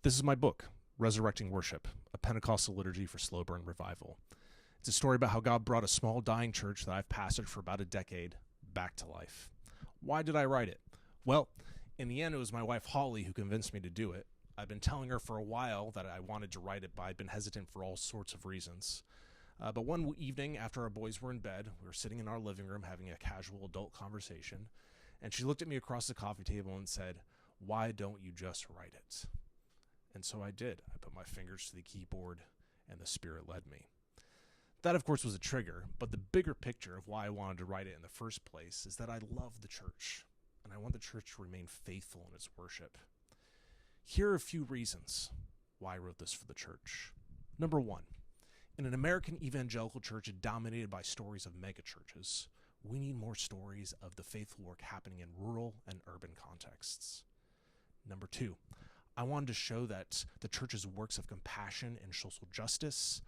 This is my book, Resurrecting Worship, a Pentecostal liturgy for slow burn revival. It's a story about how God brought a small dying church that I've pastored for about a decade back to life. Why did I write it? Well, in the end, it was my wife Holly who convinced me to do it. I've been telling her for a while that I wanted to write it, but I'd been hesitant for all sorts of reasons. But one evening, after our boys were in bed, we were sitting in our living room having a casual adult conversation, and she looked at me across the coffee table and said, "Why don't you just write it?" And so I did. I put my fingers to the keyboard, and the Spirit led me. That, of course, was a trigger, but the bigger picture of why I wanted to write it in the first place is that I love the church, and I want the church to remain faithful in its worship. Here are a few reasons why I wrote this for the church. Number one, in an American evangelical church dominated by stories of megachurches, we need more stories of the faithful work happening in rural and urban contexts. Number two, I wanted to show that the church's works of compassion and social justice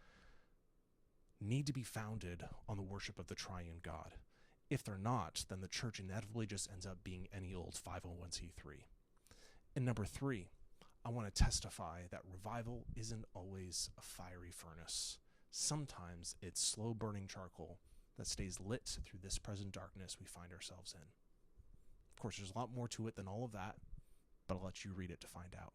need to be founded on the worship of the triune God. If they're not, then the church inevitably just ends up being any old 501c3. And number three, I want to testify that revival isn't always a fiery furnace. Sometimes it's slow-burning charcoal that stays lit through this present darkness we find ourselves in. Of course, there's a lot more to it than all of that, but I'll let you read it to find out.